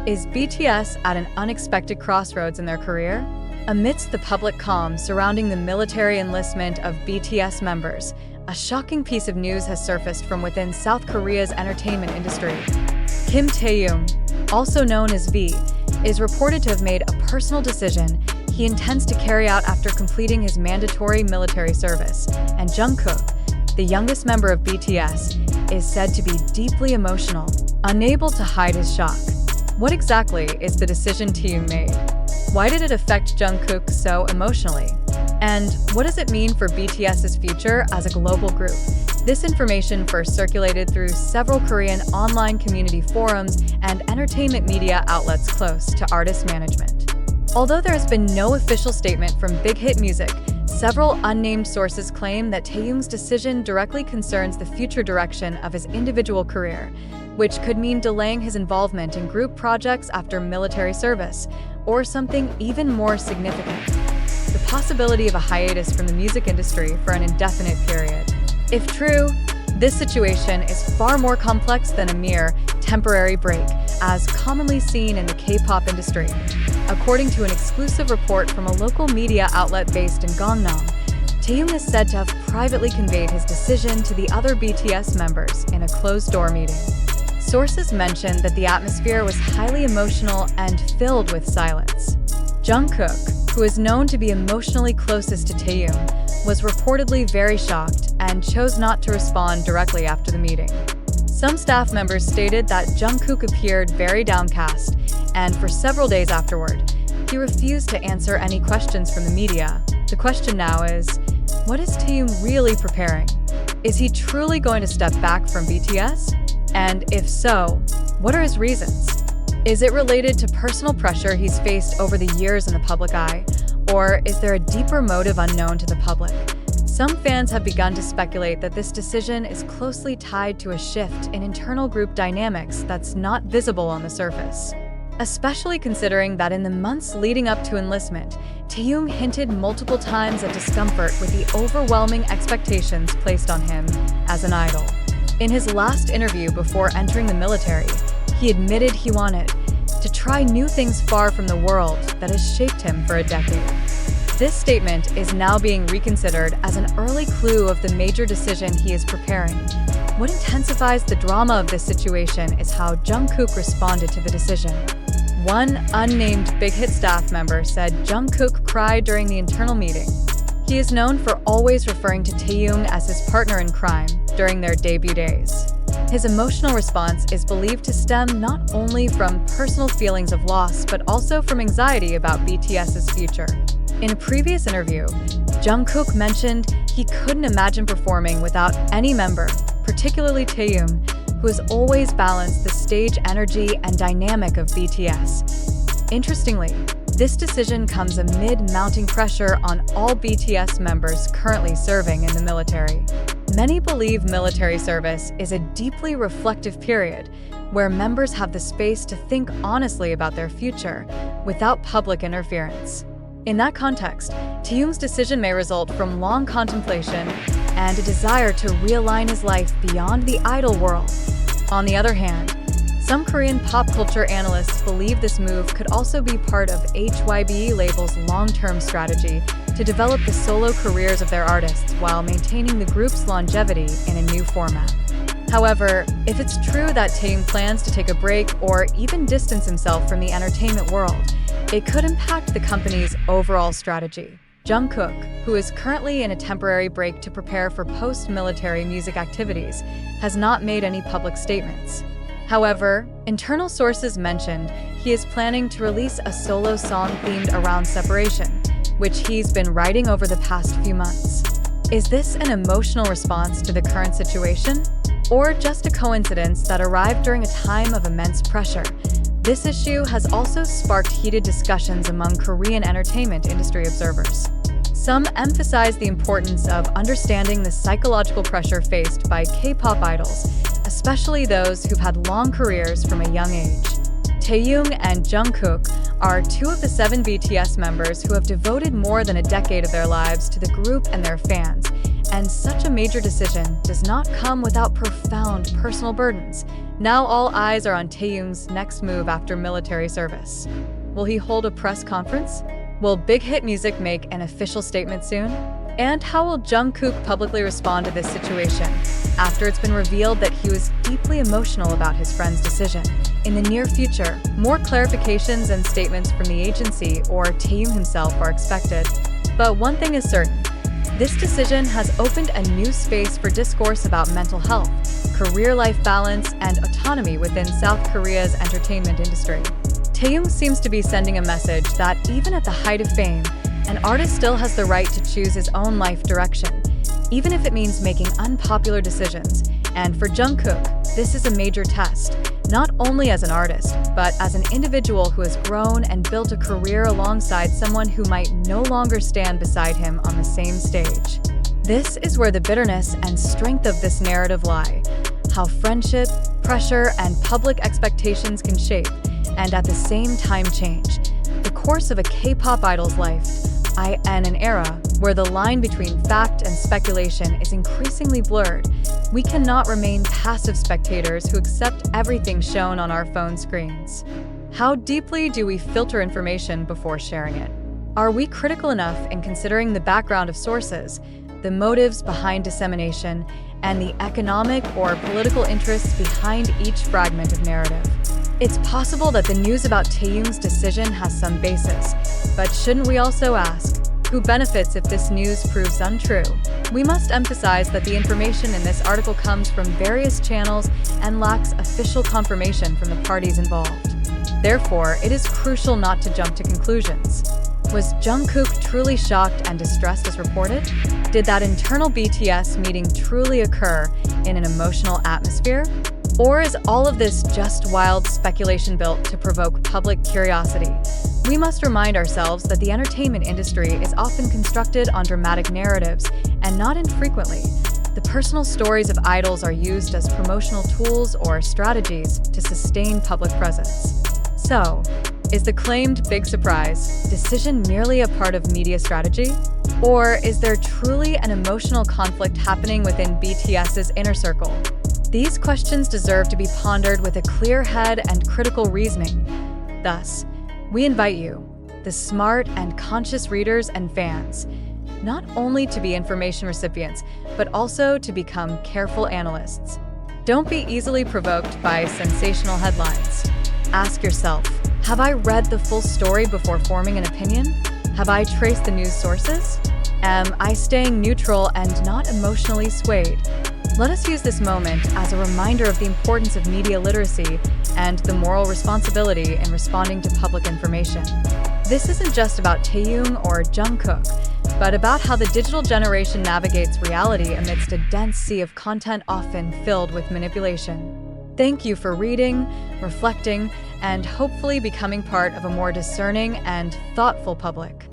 Is BTS at an unexpected crossroads in their career? Amidst the public calm surrounding the military enlistment of BTS members, a shocking piece of news has surfaced from within South Korea's entertainment industry. Kim Taehyung, also known as V, is reported to have made a personal decision he intends to carry out after completing his mandatory military service, and Jungkook, the youngest member of BTS, is said to be deeply emotional, unable to hide his shock. What exactly is the decision Taehyung made? Why did it affect Jungkook so emotionally? And what does it mean for BTS's future as a global group? This information first circulated through several Korean online community forums and entertainment media outlets close to artist management. Although there has been no official statement from Big Hit Music, several unnamed sources claim that Taehyung's decision directly concerns the future direction of his individual career, which could mean delaying his involvement in group projects after military service, or something even more significant, the possibility of a hiatus from the music industry for an indefinite period. If true, this situation is far more complex than a mere temporary break, as commonly seen in the K-pop industry. According to an exclusive report from a local media outlet based in Gangnam, Taehyung is said to have privately conveyed his decision to the other BTS members in a closed-door meeting. Sources mentioned that the atmosphere was highly emotional and filled with silence. Jungkook, who is known to be emotionally closest to Taehyung, was reportedly very shocked and chose not to respond directly after the meeting. Some staff members stated that Jungkook appeared very downcast, and for several days afterward, he refused to answer any questions from the media. The question now is, what is Taehyung really preparing? Is he truly going to step back from BTS? And if so, what are his reasons? Is it related to personal pressure he's faced over the years in the public eye, or is there a deeper motive unknown to the public? Some fans have begun to speculate that this decision is closely tied to a shift in internal group dynamics that's not visible on the surface. Especially considering that in the months leading up to enlistment, Taehyung hinted multiple times at discomfort with the overwhelming expectations placed on him as an idol. In his last interview before entering the military, he admitted he wanted to try new things far from the world that has shaped him for a decade. This statement is now being reconsidered as an early clue of the major decision he is preparing. What intensifies the drama of this situation is how Jungkook responded to the decision. One unnamed Big Hit staff member said Jungkook cried during the internal meeting. He is known for always referring to Taehyung as his partner in crime during their debut days. His emotional response is believed to stem not only from personal feelings of loss, but also from anxiety about BTS's future. In a previous interview, Jungkook mentioned he couldn't imagine performing without any member, particularly Taehyung, who has always balanced the stage energy and dynamic of BTS. Interestingly, this decision comes amid mounting pressure on all BTS members currently serving in the military. Many believe military service is a deeply reflective period where members have the space to think honestly about their future without public interference. In that context, Taehyung's decision may result from long contemplation and a desire to realign his life beyond the idol world. On the other hand, some Korean pop culture analysts believe this move could also be part of HYBE label's long-term strategy to develop the solo careers of their artists while maintaining the group's longevity in a new format. However, if it's true that Taehyung plans to take a break or even distance himself from the entertainment world, it could impact the company's overall strategy. Jungkook, who is currently in a temporary break to prepare for post-military music activities, has not made any public statements. However, internal sources mentioned he is planning to release a solo song themed around separation, which he's been writing over the past few months. Is this an emotional response to the current situation, or just a coincidence that arrived during a time of immense pressure? This issue has also sparked heated discussions among Korean entertainment industry observers. Some emphasize the importance of understanding the psychological pressure faced by K-pop idols, especially those who've had long careers from a young age. Taehyung and Jungkook are two of the 7 BTS members who have devoted more than a decade of their lives to the group and their fans, And such a major decision does not come without profound personal burdens. Now all eyes are on Taehyung's next move after military service. Will he hold a press conference? Will Big Hit Music make an official statement soon? And how will Jungkook publicly respond to this situation after it's been revealed that he was deeply emotional about his friend's decision? In the near future, more clarifications and statements from the agency or Taehyung himself are expected. But one thing is certain. This decision has opened a new space for discourse about mental health, career-life balance, and autonomy within South Korea's entertainment industry. Taehyung seems to be sending a message that even at the height of fame, an artist still has the right to choose his own life direction, even if it means making unpopular decisions. And for Jungkook, this is a major test, not only as an artist, but as an individual who has grown and built a career alongside someone who might no longer stand beside him on the same stage. This is where the bitterness and strength of this narrative lie, how friendship, pressure, and public expectations can shape, and at the same time change, the course of a K-pop idol's life. In an era where the line between fact and speculation is increasingly blurred, we cannot remain passive spectators who accept everything shown on our phone screens. How deeply do we filter information before sharing it? Are we critical enough in considering the background of sources, the motives behind dissemination, and the economic or political interests behind each fragment of narrative? It's possible that the news about Taehyung's decision has some basis, but shouldn't we also ask, who benefits if this news proves untrue? We must emphasize that the information in this article comes from various channels and lacks official confirmation from the parties involved. Therefore, it is crucial not to jump to conclusions. Was Jungkook truly shocked and distressed as reported? Did that internal BTS meeting truly occur in an emotional atmosphere? Or is all of this just wild speculation built to provoke public curiosity? We must remind ourselves that the entertainment industry is often constructed on dramatic narratives, and not infrequently, the personal stories of idols are used as promotional tools or strategies to sustain public presence. So, is the claimed big surprise decision merely a part of media strategy? Or is there truly an emotional conflict happening within BTS's inner circle? These questions deserve to be pondered with a clear head and critical reasoning. Thus, we invite you, the smart and conscious readers and fans, not only to be information recipients, but also to become careful analysts. Don't be easily provoked by sensational headlines. Ask yourself, have I read the full story before forming an opinion? Have I traced the news sources? Am I staying neutral and not emotionally swayed? Let us use this moment as a reminder of the importance of media literacy and the moral responsibility in responding to public information. This isn't just about Taehyung or Jungkook, but about how the digital generation navigates reality amidst a dense sea of content often filled with manipulation. Thank you for reading, reflecting, and hopefully becoming part of a more discerning and thoughtful public.